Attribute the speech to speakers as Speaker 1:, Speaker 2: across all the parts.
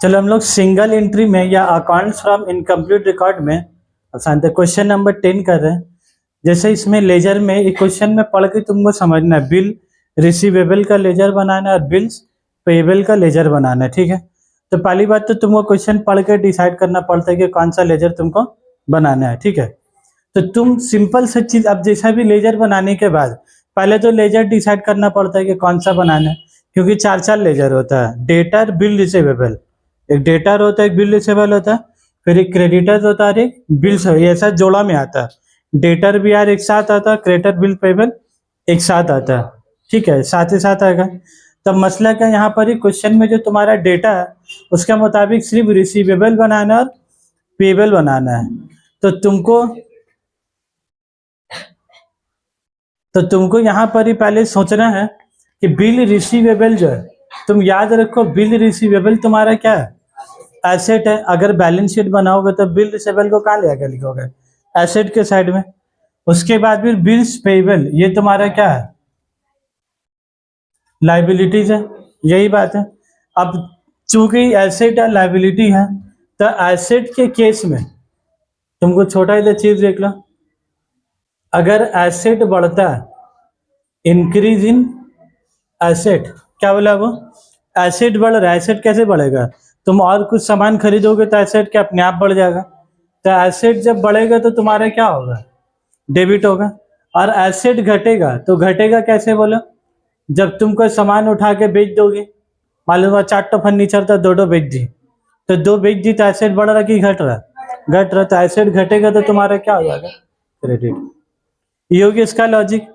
Speaker 1: चलो हम लोग सिंगल एंट्री में या अकाउंट्स फ्रॉम इनकम्प्लीट रिकॉर्ड में क्वेश्चन नंबर 10 कर रहे हैं। जैसे इसमें लेजर में एक क्वेश्चन में पढ़ के तुमको समझना है, बिल रिसीवेबल का लेजर बनाना है और बिल्स पेएबल का लेजर बनाना है। ठीक है, तो पहली बात तो तुमको क्वेश्चन पढ़ के डिसाइड करना पड़ता है कि कौन सा लेजर तुमको बनाना है। ठीक है, तो तुम सिंपल सा चीज, अब जैसा भी लेजर बनाने के बाद पहले तो लेजर डिसाइड करना पड़ता है कि कौन सा बनाना है, क्योंकि चार लेजर होता है, डेटर, बिल, रिसीवेबल। एक डेटर होता है, एक बिल रिसीवेबल होता है, फिर एक क्रेडिटर होता है, एक बिल्स, ऐसा जोड़ा में आता है। डेटर भी यार एक साथ आता है, क्रेडिटर, बिल, पेबल एक साथ आता है। ठीक है, साथ ही साथ आएगा। तब मसला क्या, यहाँ पर ही क्वेश्चन में जो तुम्हारा डेटा है उसके मुताबिक सिर्फ रिसीवेबल बनाना और पेबल बनाना है। तो तुमको यहाँ पर ही पहले सोचना है कि बिल रिसीवेबल जो है, तुम याद रखो बिल रिसीवेबल तुम्हारा क्या है, एसेट है। अगर बैलेंस शीट बनाओगे तो बिल रिसीवेबल को कहाँ ले आकर लिखोगे, एसेट के साइड में। उसके बाद फिर बिल्स पेएबल, ये तुम्हारा क्या है, लाइबिलिटीज है। यही बात है। अब चूंकि एसेट है, लाइबिलिटी है, तो एसेट के केस में तुमको छोटा ही चीज देख लो, अगर एसेट बढ़ता है, इंक्रीज इन एसेट, क्या बोला वो, एसेट बढ़ रहा है। एसेट कैसे बढ़ेगा, तुम और कुछ सामान खरीदोगे तो एसेट क्या अपने आप बढ़ जाएगा। तो एसेट जब बढ़ेगा तो तुम्हारा क्या होगा, डेबिट होगा। और एसेट घटेगा तो घटेगा कैसे बोलो, जब तुम कोई सामान उठा के बेच दोगे, मालूम हुआ 4 फर्नीचर था, 2 बेच दी, तो 2 बेच दी तो एसेट बढ़ रहा कि घट रहा, घट रहा। तो एसेट घटेगा तो तुम्हारा क्या हो जाएगा, क्रेडिट। ये होगी इसका लॉजिक।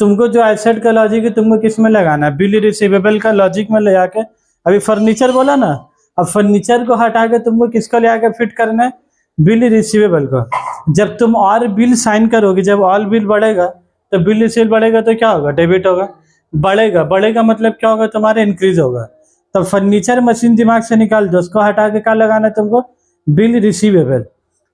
Speaker 1: तुमको जो एसेट का लॉजिक है तुमको किस में लगाना है, बिल रिसीवेबल का लॉजिक में ले जाके। अभी फर्नीचर बोला ना, अब फर्नीचर को हटा के तुमको किसको ले आके फिट करना है, बिल रिसीवेबल को। जब तुम और बिल साइन करोगे, जब ऑल बिल बढ़ेगा तो बिल रिसीवेबल बढ़ेगा तो क्या होगा, डेबिट होगा। बढ़ेगा, बढ़ेगा मतलब क्या होगा, तुम्हारा इंक्रीज होगा। तब फर्नीचर मशीन दिमाग से निकाल दो, उसको हटा के क्या लगाना है तुमको, बिल रिसीवेबल।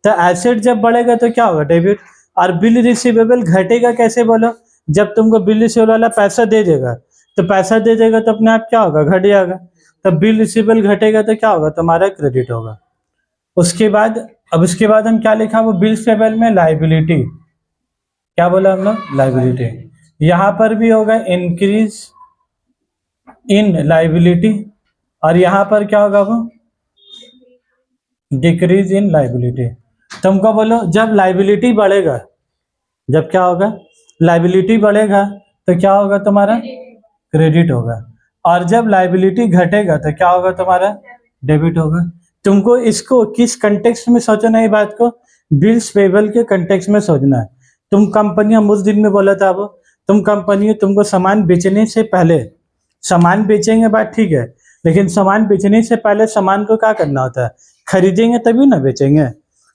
Speaker 1: तो एसेट जब बढ़ेगा तो क्या होगा, डेबिट। और बिल रिसीवेबल घटेगा कैसे बोलो, जब तुमको बिल रिसीवेबल वाला पैसा दे देगा, तो पैसा दे देगा तो अपने आप क्या होगा, घट जाएगा। तब बिल रिसीवेबल घटेगा तो क्या होगा, तुम्हारा क्रेडिट होगा। उसके बाद उसके बाद हम क्या लिखा, वो बिल्स पेबल में लाइबिलिटी, क्या बोला हम लोग, लाइबिलिटी। यहां पर भी होगा इंक्रीज इन लाइबिलिटी, और यहां पर क्या होगा, वो डिक्रीज इन लाइबिलिटी। तुमको बोलो जब लाइबिलिटी बढ़ेगा, जब क्या होगा, लाइबिलिटी बढ़ेगा तो क्या होगा, तुम्हारा क्रेडिट होगा। और जब लाइबिलिटी घटेगा तो क्या होगा, तुम्हारा डेबिट होगा। तुमको इसको किस कंटेक्स्ट में सोचना है, बात को बिल्स पेबल के कंटेक्स्ट में सोचना है। तुम कंपनी, हम उस दिन में बोला था, वो तुम कंपनी, तुमको सामान बेचने से पहले, सामान बेचेंगे बात ठीक है, लेकिन सामान बेचने से पहले सामान को क्या करना होता है, खरीदेंगे तभी ना बेचेंगे।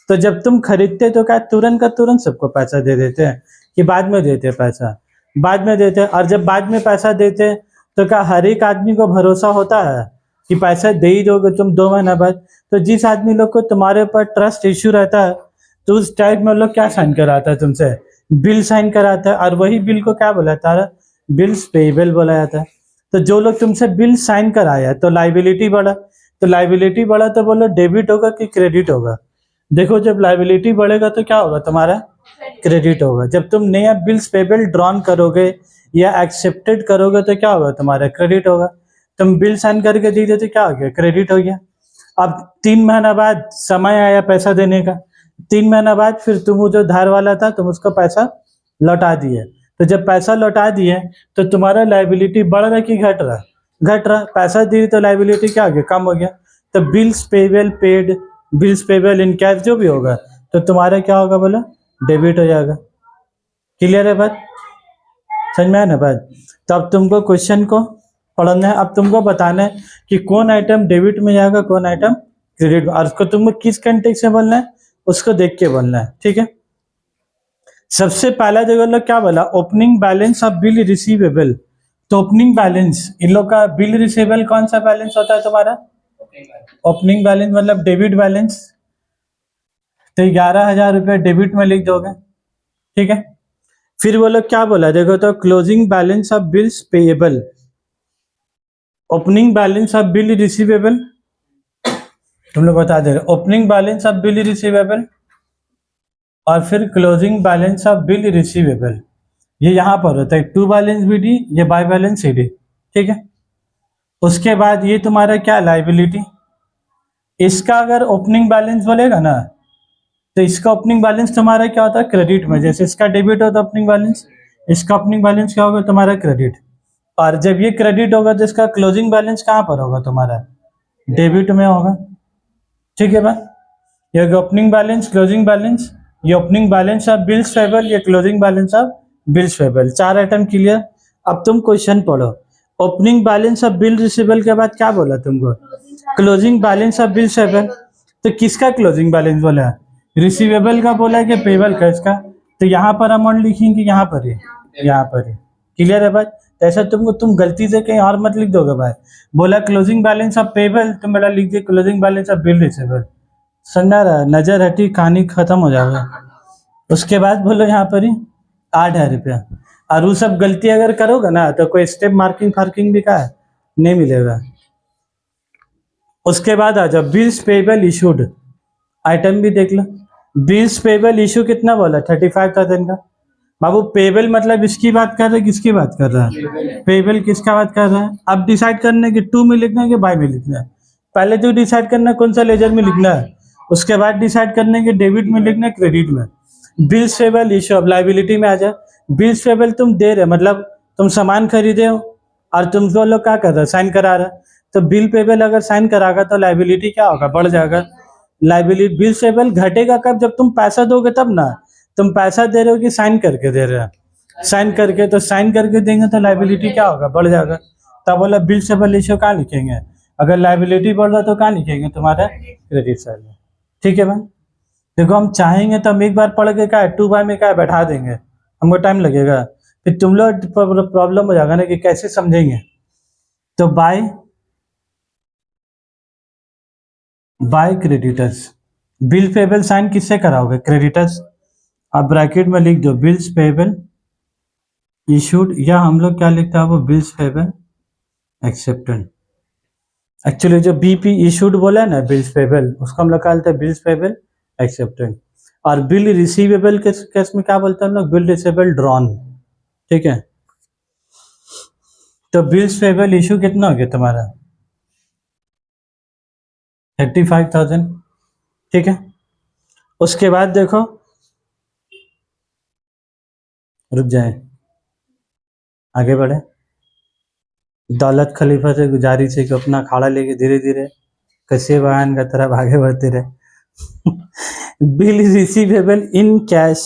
Speaker 1: तो जब तुम खरीदते तो क्या तुरंत का तुरंत सबको पैसा दे देते हैं कि बाद में देते पैसा, बाद में देते। और जब बाद में पैसा देते तो क्या हर एक आदमी को भरोसा होता है कि पैसा दे ही दोगे तुम 2 महीना बाद। तो जिस आदमी लोग को तुम्हारे ऊपर ट्रस्ट इश्यू रहता है, तो उस टाइप में लोग क्या साइन कराता है तुमसे, बिल साइन कराता है। और वही बिल को क्या बोला जाता है, बिल्स पेएबल बोला जाता है। तो जो लोग तुमसे बिल साइन कराया तो लाइबिलिटी बढ़ा, तो लाइबिलिटी बढ़ा तो बोलो डेबिट होगा कि क्रेडिट होगा। देखो जब लाइबिलिटी बढ़ेगा तो क्या होगा, तुम्हारा क्रेडिट होगा। जब तुम नया बिल्स पेबल ड्रॉन करोगे या एक्सेप्टेड करोगे तो क्या होगा, तुम्हारा क्रेडिट होगा। तुम बिल साइन करके दीजिए तो क्या हो गया, क्रेडिट हो गया। अब 3 महीना बाद समय आया पैसा देने का, 3 महीना बाद फिर तुम जो धार वाला था तुम उसको पैसा लौटा दिए। तो जब पैसा लौटा दिए तो तुम्हारा लाइबिलिटी बढ़ रहा कि घट रहा, घट रहा। पैसा दी तो लाइबिलिटी क्या हो गया, कम हो गया। तो bills payable paid, bills payable in cash जो भी होगा तो तुम्हारा क्या होगा, बोला डेबिट हो जाएगा। क्लियर है बात, समझ में आया ना बात। तो अब तुमको क्वेश्चन को पढ़ना है, अब तुमको बताना है कि कौन आइटम डेबिट में जाएगा, कौन आइटम क्रेडिट में, और उसको तुमको किस कंटेक्स्ट से बोलना है, उसको देख के बोलना है। ठीक है, सबसे पहला जगह लोग क्या बोला, opening balance of bill receivable. तो ओपनिंग बैलेंस, इन लोग का बिल रिसीवेबल कौन सा बैलेंस होता है तुम्हारा, ओपनिंग बैलेंस मतलब डेबिट बैलेंस। तो 11,000 रुपये डेबिट में लिख दोगे। ठीक है, फिर वो लोग क्या बोला, देखो तो closing balance of bills payable, opening balance of bill receivable तुम लोग बता दे रहे opening balance of bill receivable और फिर closing balance of bill receivable, ये यहाँ पर होता है टू बैलेंस बीडी, ये बाय बैलेंस सीडी, ठीक है। उसके बाद ये तुम्हारा क्या लाइबिलिटी, इसका अगर ओपनिंग बैलेंस बोलेगा ना तो इसका ओपनिंग बैलेंस तुम्हारा क्या होता है क्रेडिट में, जैसे इसका डेबिट होता है ओपनिंग बैलेंस, इसका ओपनिंग बैलेंस क्या होगा तुम्हारा क्रेडिट, और जब ये क्रेडिट होगा तो इसका क्लोजिंग बैलेंस कहाँ पर होगा तुम्हारा डेबिट में होगा, ठीक है भाई। ये ओपनिंग बैलेंस क्लोजिंग बैलेंस, ये opening balance of bills payable, ये closing balance of bills payable, 4 item clear. अब तुम क्वेश्चन पढ़ो, opening balance of bill receivable के बाद क्या बोला तुमको closing balance of bills payable, तो किसका क्लोजिंग बैलेंस बोला है रिसीवेबल का बोला है कि पेबल का इसका, तो यहाँ पर अमाउंट लिखेंगे यहाँ पर ही, यहाँ पर ही, क्लियर है भाई। तो ऐसा तुमको तुम गलती से कहीं और मत लिख दोगे भाई, बोला क्लोजिंग बैलेंस ऑफ पेबल तुम बेटा लिख दिए closing balance of bill receivable, समझा रहा नजर हटी कहानी खत्म हो जाएगा। उसके बाद बोलो यहाँ पर ही 8,000 रुपया, और वो सब गलती अगर करोगे ना तो कोई स्टेप मार्किंग फार्किंग भी का है नहीं मिलेगा। उसके बाद आ जाओ बिल्स पेबल इशूड, आइटम भी देख लो, बिल्स पेबल इशू कितना बोला 35,000 का। बाबू पेबल मतलब इसकी बात कर रहा है किसकी बात कर रहा है, पेबल किसका बात कर रहा है। अब डिसाइड करना है कि टू में लिखना है कि बाय में लिखना है, पहले तो डिसाइड करना है कौन सा लेजर में लिखना है, उसके बाद डिसाइड करना है कि डेबिट में लिखना है क्रेडिट में। बिल्स पेबल इशू, अब लाइबिलिटी में आ जाए, बिल्स पेबल तुम दे रहे मतलब तुम सामान खरीदे हो और तुमको लोग क्या कर रहे साइन करा रहा, तो बिल पेबल अगर साइन करागा तो लाइबिलिटी क्या होगा बढ़ जाएगा, लाइबिलिटी बिल पेबल घटेगा कब जब तुम पैसा दोगे तब ना, तुम पैसा दे रहे हो कि साइन करके दे रहे हो, साइन करके, तो साइन करके देंगे तो लाइबिलिटी क्या होगा बढ़ जाएगा, तब बोला बिल पेबल इशू कहाँ लिखेंगे, अगर लाइबिलिटी बढ़ रहा तो कहाँ लिखेंगे तुम्हारा क्रेडिट साइड में, ठीक है भाई। देखो हम चाहेंगे तो हम एक बार पढ़ के क्या 2 बाय में क्या बैठा देंगे, हमको टाइम लगेगा, फिर तुम लोग प्रॉब्लम हो जाएगा ना कि कैसे समझेंगे। तो by creditors, bill payable sign किससे कराओगे क्रेडिटर्स, आप ब्रैकेट में लिख दो बिल्स पेबल इशूड, या हम लोग क्या लिखता है वो बिल्स पेबल एक्सेप्टेड। एक्चुअली जो बीपी इशूड बोला है ना बिल्स पेबल, उसको हम लोग क्या बोलते हैं बिल्स पेबल एक्सेप्टेड। और बिल रिसीवेबल के केस में क्या बोलते हैं हम लोग बिल रिसीवेबल ड्रॉन, ठीक है। तो बिल्स पेबल इशू कितना हो गया तुम्हारा 35,000, ठीक है। उसके बाद देखो रुक जाए आगे बढ़े, दौलत खलीफा से गुजारिश है कि अपना अखाड़ा लेके धीरे धीरे कसे बयान का तरफ आगे बढ़ते रहे। बिल रिसीवेबल इन कैश,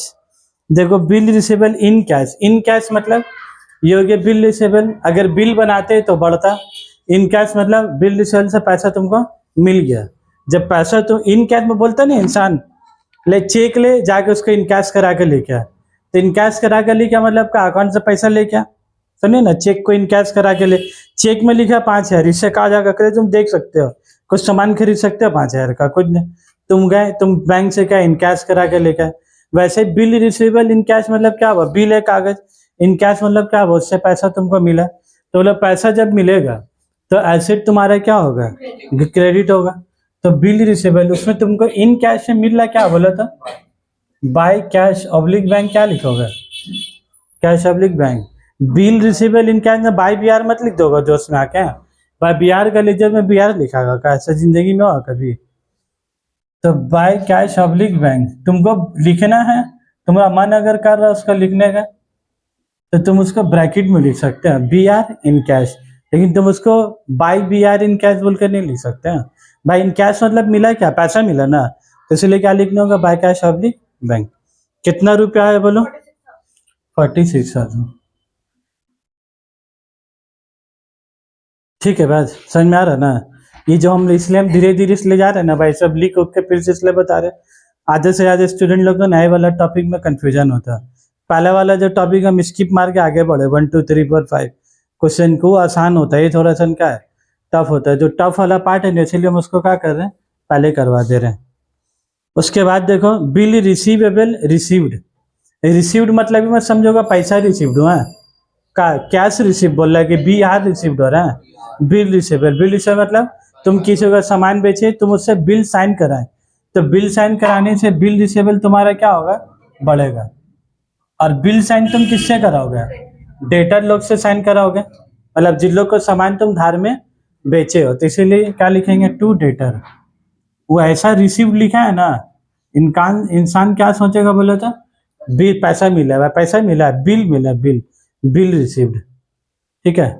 Speaker 1: देखो बिल रिसीवेबल इन कैश मतलब ये हो गया बिल रिसीवेबल, अगर बिल बनाते तो बढ़ता, इन कैश मतलब बिल रिसीवेबल से पैसा तुमको मिल गया, जब पैसा तो इन कैश में बोलता नहीं इंसान ले चेक ले जाके उसको इन कैश करा के लेके आ, तो इन कैश करा के लेके मतलब का अकाउंट से पैसा लेके आ, सुनिए ना चेक को इन कैश करा के ले, चेक में लिखा 5,000, इससे कहा जाएगा करे तुम देख सकते हो कुछ सामान खरीद सकते हो 5,000 का, कुछ नहीं, तुम गए तुम बैंक से क्या इन कैश करा के लेकर। वैसे बिल रिसीवेबल इन कैश मतलब क्या हुआ, बिल है कागज, इन कैश मतलब क्या हुआ उससे पैसा तुमको मिला, तो बोला पैसा जब मिलेगा तो एसेट तुम्हारा क्या होगा क्रेडिट होगा, तो बिल रिसीवेबल उसमें तुमको इन कैश में मिल रहा क्या बोला था बाय कैश ऑब्लिक बैंक, क्या लिखोगे cash oblique bank, bill receivable in cash में बाय बीआर मत लिख दोगे जो उसमें आके, बाय बीआर का लेजर में बीआर लिखागा क्या ऐसा जिंदगी में हुआ कभी, तो बाय कैश ऑब्लिक बैंक तुमको लिखना है, तुम्हारा मन अगर कर रहा है उसका लिखने का तो तुम उसको ब्रैकेट में लिख सकते हैं बी आर इन कैश, लेकिन तुम उसको by B R in cash बोल कर नहीं लिख सकते हैं, बाय इन कैश मतलब मिला क्या पैसा मिला ना, तो इसलिए क्या लिखना होगा बाय कैश ऑब्लिक बैंक। कितना रुपया है बोलो 46,000, ठीक है बस समझ में आ रहा ना, ये जो हम इसलिए हम धीरे धीरे इसलिए जा रहे हैं ना भाई सब लिख के फिर से इसलिए बता रहे, आधे से ज्यादा स्टूडेंट लोग को नए वाला टॉपिक में कंफ्यूजन होता है, पहले वाला जो टॉपिक हम स्किप मार के आगे बढ़े 1 2 3 4 5 क्वेश्चन को आसान होता है, ये थोड़ा सा क्या है टफ होता है, जो टफ वाला पार्ट है ना इसलिए हम उसको क्या कर रहे हैं पहले करवा दे रहे हैं। उसके बाद देखो बिल रिसीवेबल रिसीव्ड, रिसीव्ड मतलब भी मत समझोगा पैसा रिसीव्ड हुआ है का कैश रिसीव बोल रहा है कि बी आर रिसीव्ड हो रहा है, बिल रिसीवेबल, बिल रिसीव मतलब तुम किसी का सामान बेचे, तुम उससे बिल साइन कराए, तो बिल साइन कराने से बिल रिसीवेबल तुम्हारा क्या होगा, बढ़ेगा। और बिल साइन तुम किससे कराओगे, डेटर लोग से साइन कराओगे, मतलब जिन लोग को सामान तुम धार में बेचे हो, तो इसीलिए क्या लिखेंगे, टू डेटर। वो ऐसा रिसीव लिखा है ना, इंसान क्या सोचेगा, बोले तो बिल पैसा मिला है, पैसा मिला है, बिल मिला है, बिल बिल रिसीव्ड, ठीक है।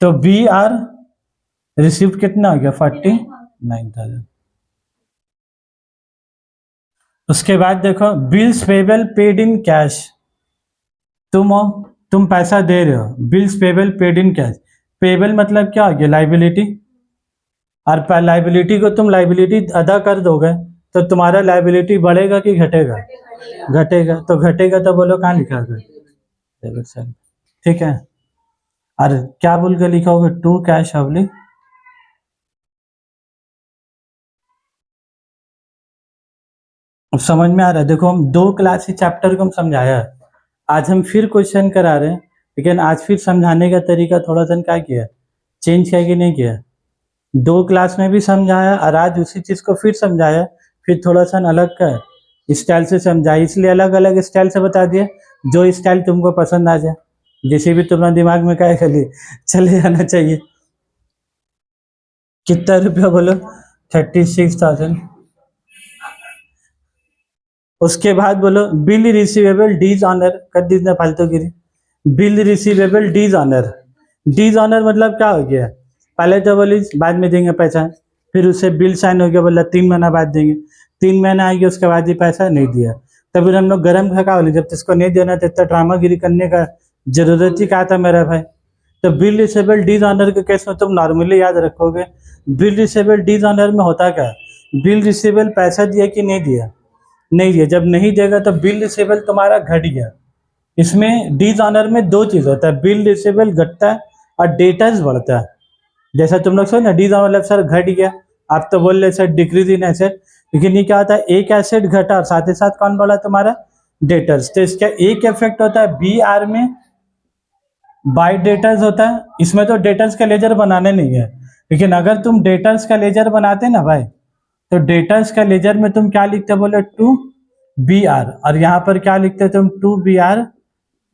Speaker 1: तो बी आर रिसीव कितना हो गया, 49,000। उसके बाद देखो bills payable paid in cash, तुम पैसा दे रहे हो, bills payable paid in cash, payable मतलब क्या हो गया, लाइबिलिटी, और लाइबिलिटी को तुम लाइबिलिटी अदा कर दोगे तो तुम्हारा लाइबिलिटी बढ़ेगा कि घटेगा, घटेगा। तो घटेगा तो बोलो कहाँ लिखा होगा, ठीक है। और क्या बोल के लिखा होगा, टू कैश अवली, अब समझ में आ रहा है। देखो हम 2 क्लास के चैप्टर को हम समझाया, आज हम फिर क्वेश्चन करा रहे हैं, लेकिन आज फिर समझाने का तरीका थोड़ा सा क्या किया, चेंज किया कि नहीं किया। 2 क्लास में भी समझाया और आज उसी चीज को फिर समझाया, फिर थोड़ा सा अलग का स्टाइल से समझाया, इसलिए अलग अलग स्टाइल से बता दिया, जो स्टाइल तुमको पसंद आ जाए, जैसे भी तुम्हारे दिमाग में क्या खाली चले जाना चाहिए। कितना रुपया बोलो, 36,000। उसके बाद बोलो बिल रिसीवेबल डीज ऑनर, कर दीजिए फालतू गिरी, बिल रिसीवेबल डीज ऑनर, डीज ऑनर मतलब क्या हो गया, पहले तो बोली बाद में देंगे पैसा, फिर उससे बिल साइन हो गया, बोला 3 महीना बाद देंगे, 3 महीना आएगी उसके बाद ही पैसा नहीं दिया, तब फिर हम लोग गर्म खा बोले, जब इसको नहीं देना तो इतना ड्रामागिरी करने का जरूरत ही क्या था मेरा भाई। तो बिल रिसीवेबल डीज ऑनर के केस में तुम नॉर्मली याद रखोगे, बिल रिसीवेबल डीज ऑनर में होता क्या, बिल रिसीवेबल पैसा दिया कि नहीं दिया, नहीं दिया, जब नहीं देगा तो बिल रिसीवेबल तुम्हारा घट गया। इसमें डीज ऑनर में 2 चीज होता है, बिल रिसीवेबल घटता है और डेटर्स बढ़ता है। जैसा तुम लोग समझ ना, डीज ऑनर मतलब सर घट गया, आप तो बोल रहे सर डिक्रीज इन एसेट, लेकिन ये क्या होता है, एक एसेट घटा और साथ ही साथ कौन बढ़ा, तुम्हारा डेटर्स। तो इसका एक इफेक्ट होता है बी आर में, बाय डेटर्स होता है, इसमें तो डेटर्स का लेजर बनाने नहीं है, लेकिन अगर तुम डेटर्स का लेजर बनाते ना भाई, तो डेटर्स का लेजर में तुम क्या लिखते बोले, टू बी आर, और यहाँ पर क्या लिखते तुम, to B R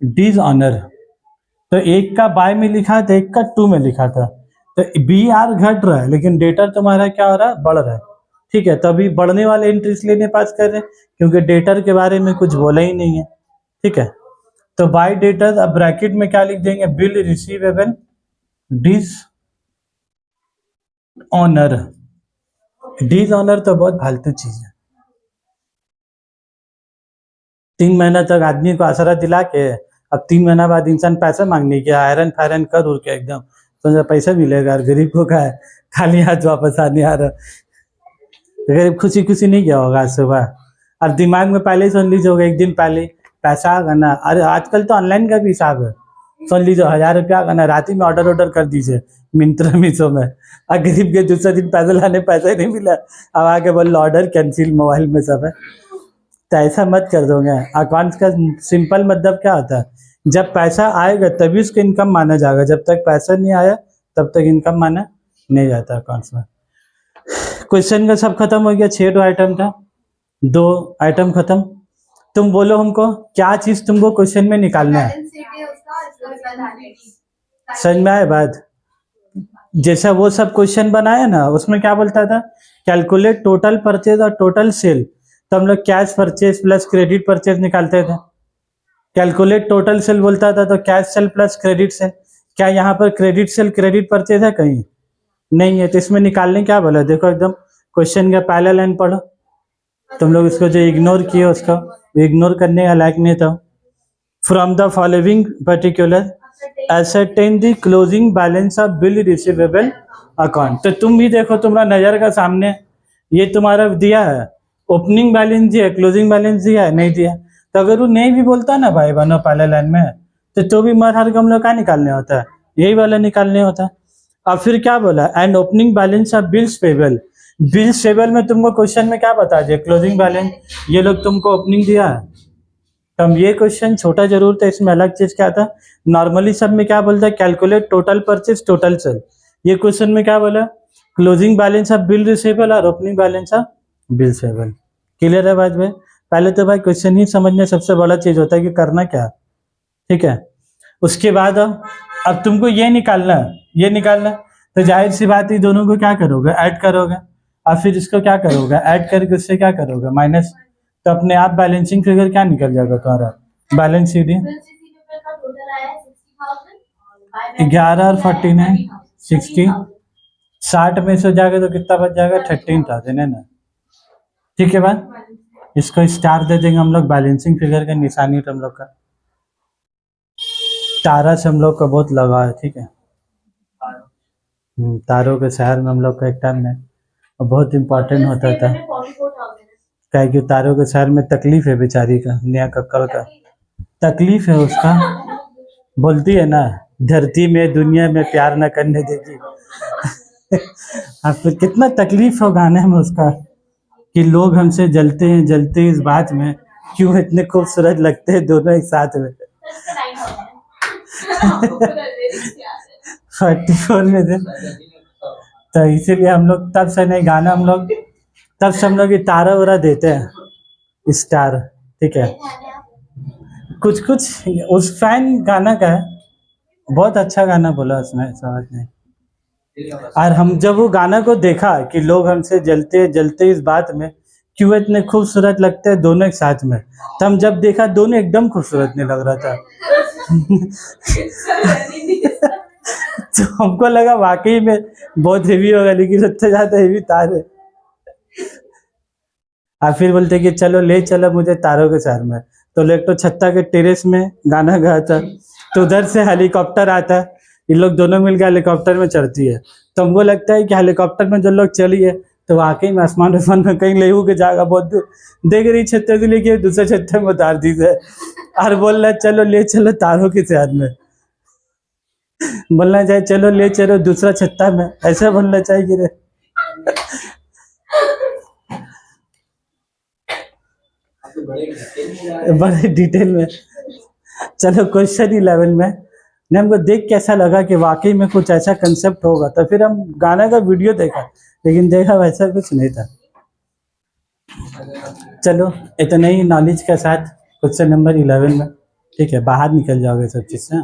Speaker 1: dishonour. तो एक का बाय में लिखा था, एक का टू में लिखा था, तो बी आर घट रहा है लेकिन डेटर तुम्हारा क्या हो रहा है, बढ़ रहा है, ठीक है। तो अभी बढ़ने वाले एंट्री इसलिए नहीं पास कर रहे क्योंकि डेटर के बारे में कुछ बोला ही नहीं है, ठीक है। तो बाय डेटर, अब ब्रैकेट में क्या लिख देंगे, बिल रिसीवेबल डीज ऑनर। डीज ऑनर तो बहुत फालतू चीज है, 3 महीना तक आदमी को आसरा दिला के अब 3 महीना बाद इंसान पैसा मांगने के आयरन फायरन कर उड़ के एकदम तो पैसा मिलेगा, और गरीब को क्या है, खाली हाथ वापस आने आ रहा, गरीब खुशी खुशी नहीं गया होगा आज सुबह, और दिमाग में पहले ही सुन लीजिए होगा, एक दिन पहले पैसा आगा ना, अरे आजकल तो ऑनलाइन का भी हिसाब है, सुन लीजिए 1,000 रुपया आगा ना, रात ही में ऑर्डर कर दीजिए मिंत्रा मीशो में, और गरीब के दूसरे दिन पैसा लाने पैसा ही नहीं मिला, अब आके बोल ऑर्डर कैंसिल, मोबाइल में सब है। तो ऐसा मत कर दोगे। अकाउंट्स का सिंपल मतलब क्या होता है, जब पैसा आएगा तभी उसको इनकम माना जाएगा, जब तक पैसा नहीं आया तब तक इनकम माना नहीं जाता अकाउंट्स में। क्वेश्चन का सब खत्म हो गया, 6 आइटम था, 2 आइटम खत्म। तुम बोलो हमको क्या चीज तुमको क्वेश्चन में निकालना है, समझ में आए बात। जैसा वो सब क्वेश्चन बनाया ना, उसमें क्या बोलता था, कैलकुलेट टोटल परचेज और टोटल सेल, तो हम लोग cash purchase plus credit purchase निकालते थे। कैलकुलेट टोटल सेल बोलता था तो cash cell plus credit sale, क्या यहाँ पर क्रेडिट सेल क्रेडिट परचेज है, कहीं नहीं है, तो इसमें निकालने क्या बोला, देखो एकदम क्वेश्चन का पहला लाइन पढ़ो, तुम लोग इसको जो इग्नोर किए उसको इग्नोर करने का लायक नहीं था। From the following particular ascertain the closing balance of bill receivable account, तो तुम भी देखो तुम्हारा नजर का सामने ये तुम्हारा दिया है, ओपनिंग बैलेंस दिया, क्लोजिंग बैलेंस दिया है, नहीं दिया, तो अगर वो नहीं भी बोलता ना भाई बनो पहले लाइन में, तो भी मर हर हम लोग क्या निकालने होता है, यही वाला निकालने होता है। अब फिर क्या बोला, and opening balance of bills payable, bills payable में तुमको क्वेश्चन में क्या बता दिया, क्लोजिंग बैलेंस, ये लोग तुमको ओपनिंग दिया है, तो हम ये क्वेश्चन छोटा जरूर था, इसमें अलग चीज क्या था, नॉर्मली सब में क्या बोलता है, calculate total purchase total sale, ये क्वेश्चन में क्या बोला, closing balance of bill receivable और opening balance of bill payable. Clear है बात में? पहले तो भाई क्वेश्चन ही समझने सबसे बड़ा चीज होता है कि करना क्या है, ठीक है। उसके बाद अब तुमको ये निकालना है, ये निकालना है, तो जाहिर सी बात है दोनों को क्या करोगे, ऐड करोगे, और फिर इसको क्या करोगे, ऐड करके उससे क्या करोगे, माइनस, तो अपने आप बैलेंसिंग फिगर क्या निकल जाएगा तुम्हारा, बैलेंस शीट 11 और 49 60, 60 में से हो जाएगा तो कितना बच जाएगा, 13,000 है ना, ठीक है बात। इसको स्टार दे देंगे हम लोग, बैलेंसिंग फिगर का निशानी हम लोग का तारा से हम लोग का बहुत लगा है, ठीक है। तारों के शहर में हम लोग का एक टाइम में बहुत इम्पोर्टेंट होता था, क्या कि तारों के शहर में तकलीफ है बेचारी का, नेहा कक्कड़ का तकलीफ है उसका, बोलती है ना, धरती में दुनिया में प्यार न करने देगी। अब तो कितना तकलीफ हो गाने में उसका, कि लोग हमसे जलते हैं, जलते हैं इस बात में, क्यों इतने खूबसूरत लगते हैं दोनों एक साथ में। 44 में थे, तो इसीलिए हम लोग तब से नहीं गाना, हम लोग तब से हम लोग ये तारा वारा देते हैं, स्टार, ठीक है। कुछ कुछ उस फैन गाना का है, बहुत अच्छा गाना बोला उसमें, समझ नहीं। और हम जब वो गाना को देखा कि लोग हमसे जलते जलते इस बात में, क्यों इतने खूबसूरत लगते हैं दोनों एक साथ में, तो हम जब देखा दोनों एकदम खूबसूरत नहीं लग रहा था। तो हमको लगा वाकई में बहुत हेवी होगा, लेकिन उससे ज्यादा हेवी तार है। और फिर बोलते कि चलो ले चलो मुझे तारों के शहर में, तो लेक तो छत्ता के टेरेस में गाना गाया था, तो उधर से हेलीकॉप्टर आता है, ये लोग दोनों मिलकर हेलीकॉप्टर में चढ़ती है, तो हमको लगता है कि हेलीकॉप्टर में जो लोग चलिए तो वाकई में आसमान आसमान में कहीं ले के जाएगा बहुत दूर, देख रही छत्ते से लेके दूसरे छत्ते में उतार दी है, और बोल रहा है चलो ले चलो तारों के शहर में, बोलना चाहिए चलो ले चलो दूसरा छत्ता में, ऐसा बोलना चाहिए रे। बड़े डिटेल में। चलो क्वेश्चन 11 में ने हमको देख कैसा लगा कि वाकई में कुछ ऐसा कंसेप्ट होगा, तो फिर हम गाना का वीडियो देखा, लेकिन देखा वैसा कुछ नहीं था। चलो इतना ही नॉलेज के साथ क्वेश्चन नंबर 11 में, ठीक है, बाहर निकल जाओगे सब चीज़ से।